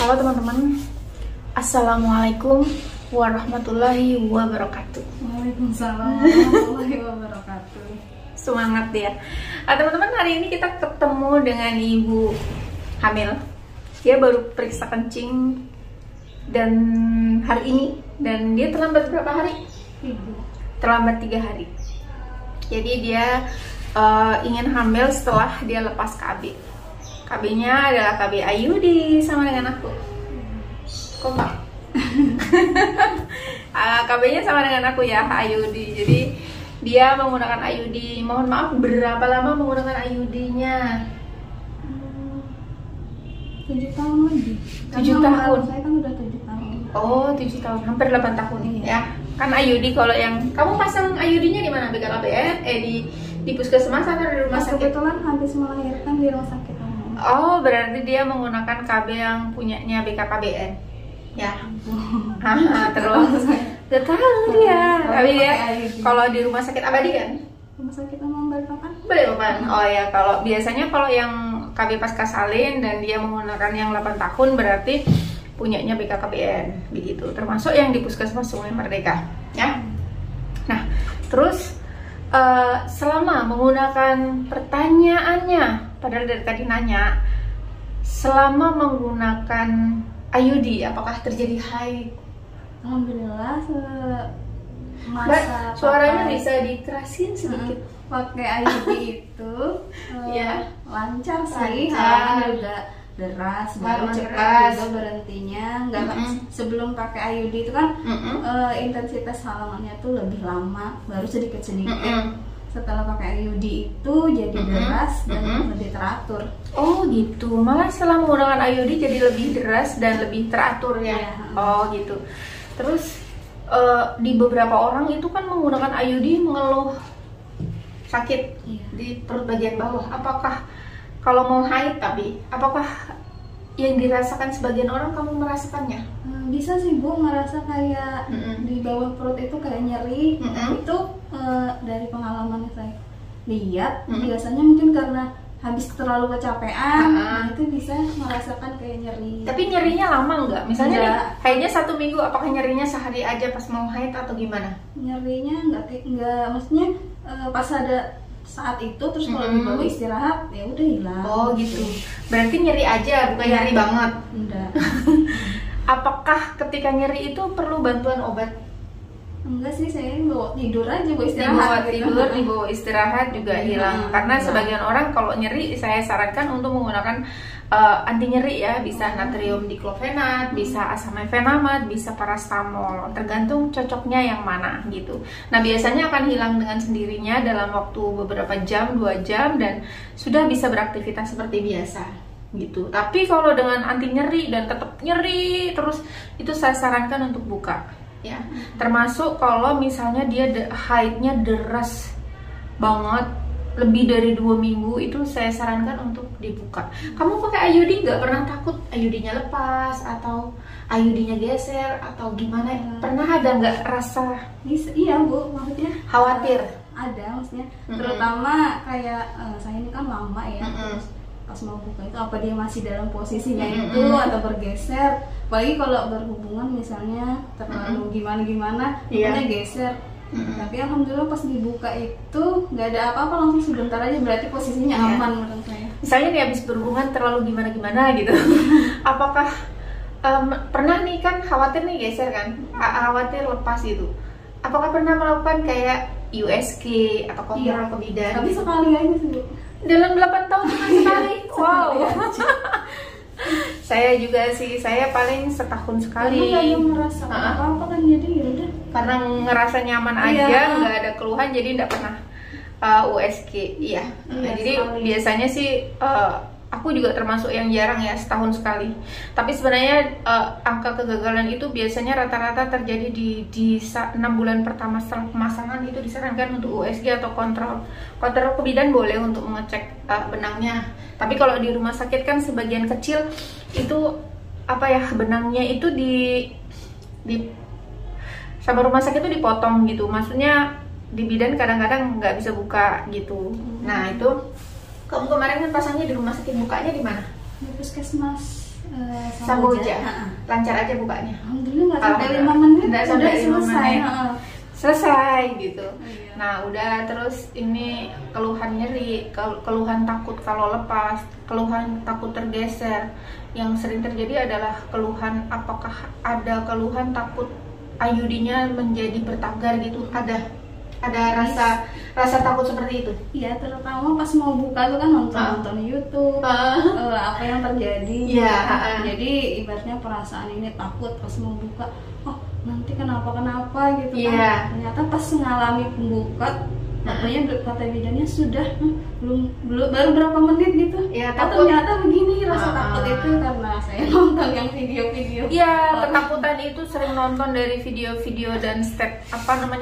Halo teman-teman, Assalamualaikum warahmatullahi wabarakatuh. Waalaikumsalam warahmatullahi wabarakatuh. Semangat ya. Teman-teman, hari ini kita ketemu dengan ibu hamil. Dia baru periksa kencing dan hari ini, dan dia terlambat berapa hari? Terlambat 3 hari. Jadi dia ingin hamil setelah dia lepas KB. KB-nya adalah KB Ayudi sama dengan aku. Kok Pak? KB-nya sama dengan aku ya, Ayudi. Jadi dia menggunakan Ayudi. Mohon maaf, berapa lama menggunakan Ayudinya? 7 tahun lebih. 7 tahun. Saya kan udah 7 tahun. Oh, 7 tahun, hampir 8 tahun ya. Kan Ayudi, kalau yang kamu pasang Ayudinya di mana? BKKBN? Di puskesmas atau di rumah sakit? Kebetulan habis melahirkan di rumah sakit. Oh, berarti dia menggunakan KB yang punyanya BKKBN. Ya. Terus gak tahu dia. Tapi dia kalau di rumah sakit Abadi kan? Rumah sakit Amang Balikpapan. Balikpapan. Oh ya, kalau biasanya kalau yang KB pasca salin dan dia menggunakan yang 8 tahun berarti punyanya BKKBN begitu. Termasuk yang di puskesmas Sungai Merdeka, ya. Nah, terus selama menggunakan pertanyaannya, padahal dari tadi nanya, selama menggunakan Ayudi apakah terjadi haid? Alhamdulillah Mbak, suaranya bisa dikerasin sedikit. Pakai Ayudi itu ya, lancar sih, lancar. juga deras, baru cepat juga berhentinya. Sebelum pakai Ayudi itu kan intensitas halamannya tuh lebih lama, baru sedikit-sedikit. Setelah pakai Ayudi itu jadi deras dan lebih teratur. Oh gitu, malah setelah menggunakan Ayudi jadi lebih deras dan lebih teratur ya. Oh gitu. Terus di beberapa orang itu kan menggunakan Ayudi mengeluh sakit di perut bagian bawah. Apakah kalau mau haid, tapi apakah yang dirasakan sebagian orang kamu merasakannya? Bisa sih Bu, ngerasa kayak di bawah perut itu kayak nyeri. Itu dari pengalaman saya lihat, biasanya mungkin karena habis terlalu kecapean, itu bisa merasakan kayak nyeri. Tapi nyerinya lama nggak? Misalnya nih, haidnya 1 minggu, apakah nyerinya sehari aja pas mau haid atau gimana? Nyerinya nggak, maksudnya pas ada saat itu, terus kalau dibawa istirahat ya udah hilang. Oh gitu. Berarti nyeri aja, bukan nyeri banget. Enggak. Apakah ketika nyeri itu perlu bantuan obat? Enggak sih, saya bawa tidur aja, bawa istirahat. Dibawa tidur, dibawa istirahat juga hilang. Karena sebagian orang kalau nyeri, saya sarankan untuk menggunakan anti nyeri ya, bisa natrium diklofenat, bisa asam efenamat, bisa parastamol, tergantung cocoknya yang mana gitu. Nah, biasanya akan hilang dengan sendirinya dalam waktu beberapa jam, 2 jam, dan sudah bisa beraktivitas seperti biasa gitu. Tapi kalau dengan anti nyeri dan tetap nyeri terus, itu saya sarankan untuk buka ya. Termasuk kalau misalnya dia haidnya deras banget, lebih dari 2 minggu, itu saya sarankan untuk dibuka. Kamu pakai Ayudi nggak pernah takut Ayudinya lepas atau Ayudinya geser atau gimana? Pernah ada nggak rasa? Iya Bu, maksudnya khawatir? Ada, maksudnya terutama kayak saya ini kan lama ya, terus pas mau buka itu apa dia masih dalam posisinya itu atau bergeser. Apalagi kalau berhubungan misalnya terlalu gimana-gimana, pokoknya geser. Tapi alhamdulillah pas dibuka itu nggak ada apa-apa, langsung sebentar aja, berarti posisinya aman menurut saya. Misalnya nih habis berhubungan terlalu gimana-gimana gitu, apakah pernah nih, kan khawatir nih geser kan, khawatir lepas gitu, apakah pernah melakukan kayak USG atau kontrol ke bidan? Tapi sekali aja sih Bu. Dalam 8 tahun cuma sekali? Wow. Saya juga sih, saya paling setahun sekali. Karena nggak merasa apa-apa kan, jadi yaudah. Karena ngerasa nyaman aja, nggak ada keluhan, jadi nggak pernah USG. Iya. Jadi sekali. Biasanya sih aku juga termasuk yang jarang ya, setahun sekali. Tapi sebenarnya angka kegagalan itu biasanya rata-rata terjadi di 6 bulan pertama setelah pemasangan. Itu disarankan untuk USG atau kontrol ke bidan, boleh untuk mengecek benangnya. Tapi kalau di rumah sakit kan sebagian kecil itu benangnya itu di sama rumah sakit itu dipotong gitu. Maksudnya di bidan kadang-kadang nggak bisa buka gitu. Nah itu kamu kemarin kan pasangnya di rumah sakit, bukanya di mana? Di puskesmas Samboja. Lancar aja bukanya. Alhamdulillah nggak sampai 5 menit Nggak udah sampai 5 selesai. menit. Selesai gitu. Iya. Nah udah, terus ini keluhan nyeri, keluhan takut kalau lepas, keluhan takut tergeser. Yang sering terjadi adalah keluhan, apakah ada keluhan takut IUD-nya menjadi bertagar gitu? Ada rasa takut seperti itu? Iya, terutama pas mau buka tuh kan nonton YouTube, apa yang terjadi. Jadi ibaratnya perasaan ini takut pas mau buka, oh nanti kenapa gitu kan. Ternyata pas ngalami pembuka, kata bidannya sudah belum baru berapa menit gitu. Ternyata begini rasa takut itu karena saya nonton yang video-video. Ketakutan itu sering nonton dari video-video dan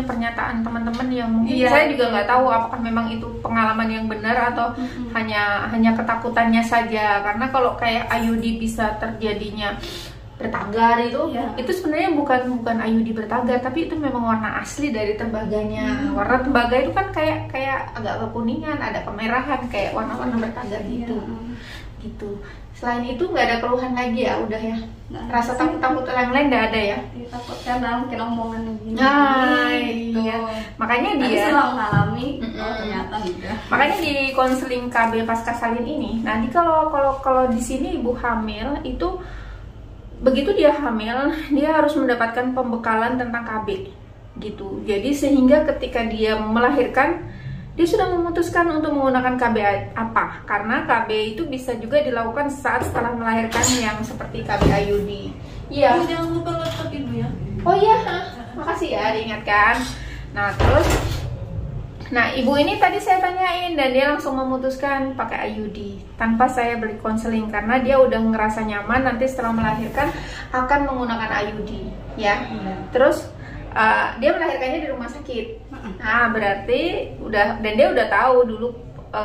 pernyataan teman-teman yang mungkin saya juga nggak tahu apakah memang itu pengalaman yang benar atau hanya ketakutannya saja. Karena kalau kayak IUD bisa terjadinya bertagar itu sebenarnya bukan IUD bertagar, tapi itu memang warna asli dari tembaganya. Warna tembaga itu kan kayak agak kekuningan, ada kemerahan, kayak warna-warna bertagar gitu. Selain itu nggak ada keluhan lagi ya, udah ya. Rasa takut yang lain nggak ada ya. Takut karena mungkin omongannya gini. Itu. Makanya dia selalu ngalami. Ternyata udah. Makanya di konseling KB pasca salin ini, nanti kalau di sini ibu hamil itu, begitu dia hamil, dia harus mendapatkan pembekalan tentang KB gitu. Jadi sehingga ketika dia melahirkan, dia sudah memutuskan untuk menggunakan KB apa. Karena KB itu bisa juga dilakukan saat setelah melahirkan, yang seperti KB IUD. Iya. Jangan lupa laptop ibu ya. Oh iya, makasih ya diingatkan. Nah, ibu ini tadi saya tanyain dan dia langsung memutuskan pakai IUD tanpa saya beri konseling, karena dia udah ngerasa nyaman nanti setelah melahirkan akan menggunakan IUD ya. Terus dia melahirkannya di rumah sakit. Nah, berarti dan dia udah tahu dulu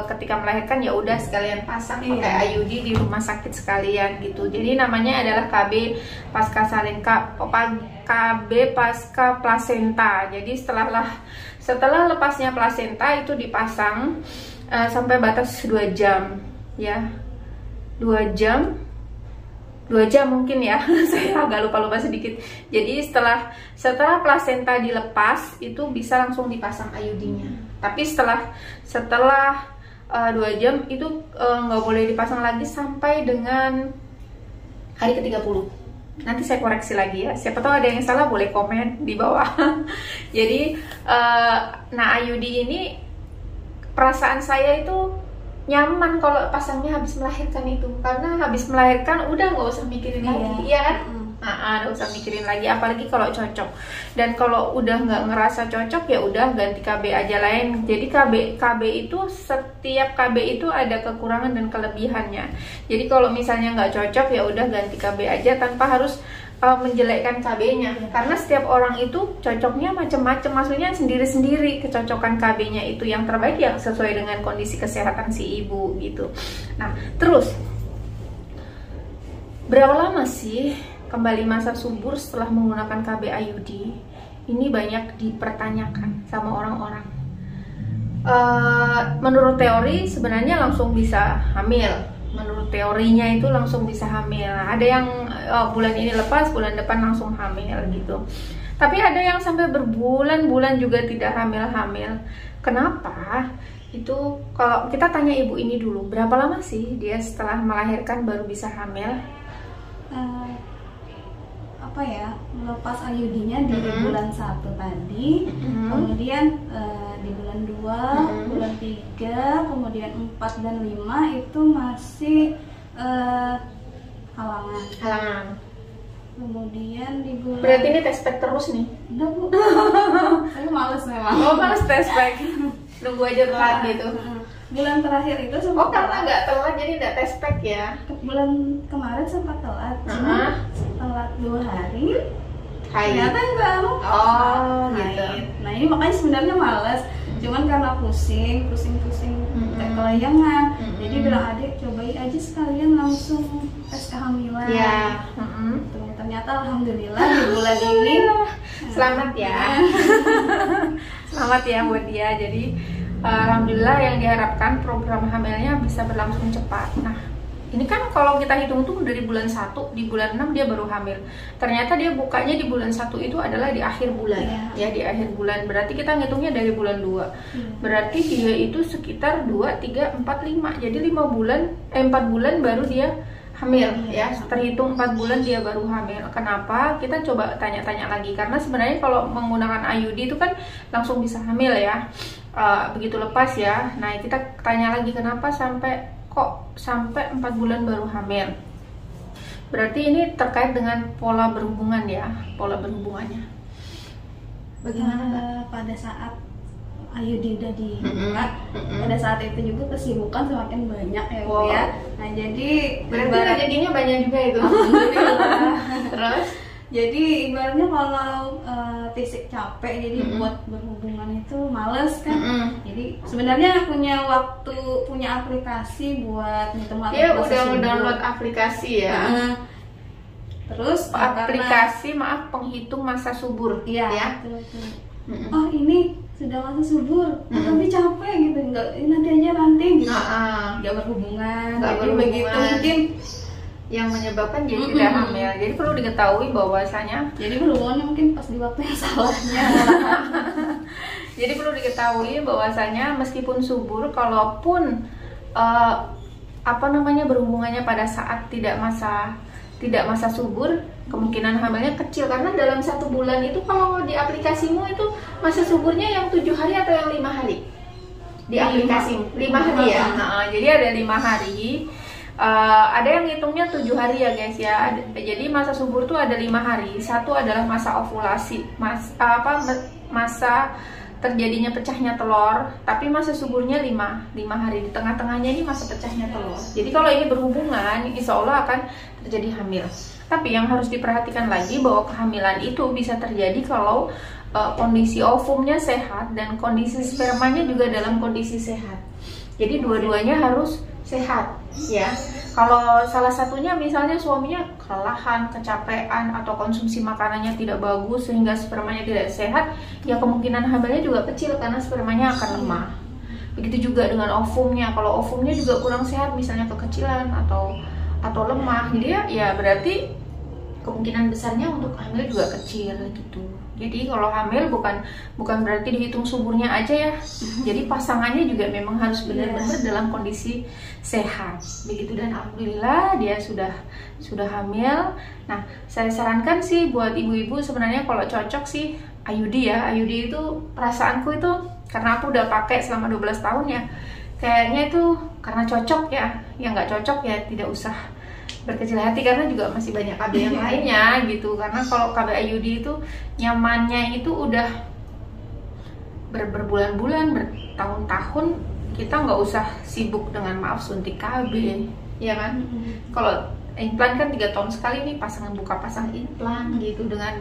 ketika melahirkan ya udah sekalian pasang pakai IUD di rumah sakit sekalian gitu. Jadi namanya adalah KB pasca salin, KB pasca plasenta. Jadi setelah lepasnya plasenta itu dipasang sampai batas 2 jam ya. 2 jam mungkin ya. Saya agak lupa sedikit. Jadi setelah plasenta dilepas itu bisa langsung dipasang IUD-nya. Tapi setelah 2 jam itu nggak boleh dipasang lagi sampai dengan hari ke-30. Nanti saya koreksi lagi ya, siapa tahu ada yang salah boleh komen di bawah. Jadi IUD ini perasaan saya itu nyaman kalau pasangnya habis melahirkan itu, karena habis melahirkan udah nggak usah mikirin lagi, ya kan? Nggak usah mikirin lagi, apalagi kalau cocok. Dan kalau udah nggak ngerasa cocok ya udah ganti KB aja lain. Jadi KB itu setiap KB itu ada kekurangan dan kelebihannya. Jadi kalau misalnya nggak cocok ya udah ganti KB aja tanpa harus menjelekkan KB-nya, karena setiap orang itu cocoknya macam-macam, maksudnya sendiri-sendiri kecocokan KB-nya itu yang terbaik yang sesuai dengan kondisi kesehatan si ibu gitu. Nah, terus berapa lama sih kembali masa subur setelah menggunakan KB IUD? Ini banyak dipertanyakan sama orang-orang. Menurut teori sebenarnya langsung bisa hamil. Menurut teorinya itu langsung bisa hamil. Ada yang bulan ini lepas, bulan depan langsung hamil gitu. Tapi ada yang sampai berbulan-bulan juga tidak hamil-hamil. Kenapa? Itu kalau kita tanya ibu ini dulu, berapa lama sih dia setelah melahirkan baru bisa hamil? Melepas IUD-nya di bulan 1 tadi, kemudian di bulan 2, bulan 3, kemudian 4 dan 5 itu masih halangan. Kemudian di bulan, berarti ini test pack terus nih? Enggak bu, saya males memang. Males test pack, nunggu aja telat gitu. Bulan terakhir itu sempat karena nggak telat jadi nggak test pack ya? Bulan kemarin sempat telat, cuma telat 2 hari. Ternyata enggak. Gitu. Nah ini makanya sebenarnya males, cuman karena pusing kayak kelayangan. Jadi bilang adik cobain aja sekalian langsung tes kehamilan. Ternyata alhamdulillah di bulan ini selamat ya. Selamat ya buat dia. Jadi alhamdulillah yang diharapkan program hamilnya bisa berlangsung cepat. Nah, ini kan kalau kita hitung tuh dari bulan 1, di bulan 6 dia baru hamil. Ternyata dia bukanya di bulan 1 itu adalah di akhir bulan, ya di akhir bulan. Berarti kita ngitungnya dari bulan 2. Berarti dia itu sekitar 2, 3, 4, 5. Jadi 4 bulan baru dia hamil, ya. Terhitung 4 bulan dia baru hamil. Kenapa? Kita coba tanya-tanya lagi. Karena sebenarnya kalau menggunakan IUD itu kan langsung bisa hamil ya. Begitu lepas ya. Nah, kita tanya lagi kenapa sampai 4 bulan baru hamil. Berarti ini terkait dengan pola berhubungan ya, pola berhubungannya. Bagaimana pada saat IUD udah dibuat, pada saat itu juga kesibukan semakin banyak ya Bu ya. Nah jadi berarti rezekinya banyak juga itu. Terus jadi ibaratnya kalau fisik capek, jadi buat berhubungan itu males kan. Jadi sebenarnya punya aplikasi buat ngitung waktu. Dia udah download aplikasi ya. Terus aplikasi penghitung masa subur. Iya. Ya? Betul. Oh ini sudah masa subur, tapi capek gitu, nanti gitu. Nggak berhubungan. Jadi begitu mungkin yang menyebabkan jadi tidak hamil. Jadi perlu diketahui bahwasanya jadi berhubungannya mungkin pas di waktu yang salahnya. Jadi perlu diketahui bahwasanya meskipun subur, kalaupun berhubungannya pada saat tidak masa subur, kemungkinan hamilnya kecil. Karena dalam 1 bulan itu kalau di aplikasimu itu masa suburnya yang 7 hari atau yang 5 hari di aplikasi 5 hari ya. Jadi ada 5 hari. Ada yang ngitungnya 7 hari ya guys ya. Jadi masa subur tuh ada 5 hari. Satu adalah masa ovulasi, masa terjadinya pecahnya telur, tapi masa suburnya 5 hari. Di tengah-tengahnya ini masa pecahnya telur. Jadi kalau ini berhubungan, insya Allah akan terjadi hamil. Tapi yang harus diperhatikan lagi bahwa kehamilan itu bisa terjadi kalau kondisi ovumnya sehat dan kondisi spermanya juga dalam kondisi sehat. Jadi dua-duanya harus sehat ya. Kalau salah satunya misalnya suaminya kelelahan, kecapean, atau konsumsi makanannya tidak bagus sehingga spermanya tidak sehat, ya kemungkinan hamilnya juga kecil karena spermanya akan lemah. Begitu juga dengan ovumnya. Kalau ovumnya juga kurang sehat, misalnya kekecilan atau lemah, dia ya berarti kemungkinan besarnya untuk hamil juga kecil gitu. Jadi kalau hamil bukan berarti dihitung suburnya aja ya. Jadi pasangannya juga memang harus benar-benar dalam kondisi sehat. Begitu, dan alhamdulillah dia sudah hamil. Nah, saya sarankan sih buat ibu-ibu sebenarnya kalau cocok sih IUD ya. IUD itu perasaanku itu karena aku udah pakai selama 12 tahun ya. Kayaknya itu karena cocok ya. Yang nggak cocok ya tidak usah berkecil hati, karena juga masih banyak KB yang lainnya gitu. Karena kalau KB IUD itu nyamannya itu udah berbulan-bulan, bertahun-tahun, kita nggak usah sibuk dengan suntik KB, ya kan? Kalau implan kan 3 tahun sekali nih pasangan buka pasang implan gitu, dengan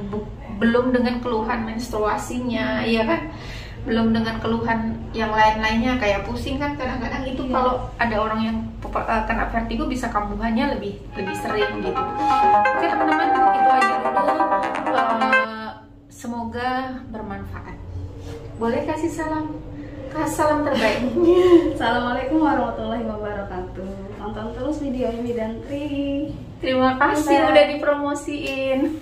belum dengan keluhan menstruasinya, ya kan? Belum dengan keluhan yang lain-lainnya kayak pusing kan kadang-kadang itu. Kalau ada orang yang kena vertigo bisa kambuhannya lebih sering gitu. Oke teman-teman, itu aja dulu. Semoga bermanfaat. Boleh kasih salam terbaik. Assalamualaikum warahmatullahi wabarakatuh. Tonton terus video ini dan Terima kasih udah dipromosiin.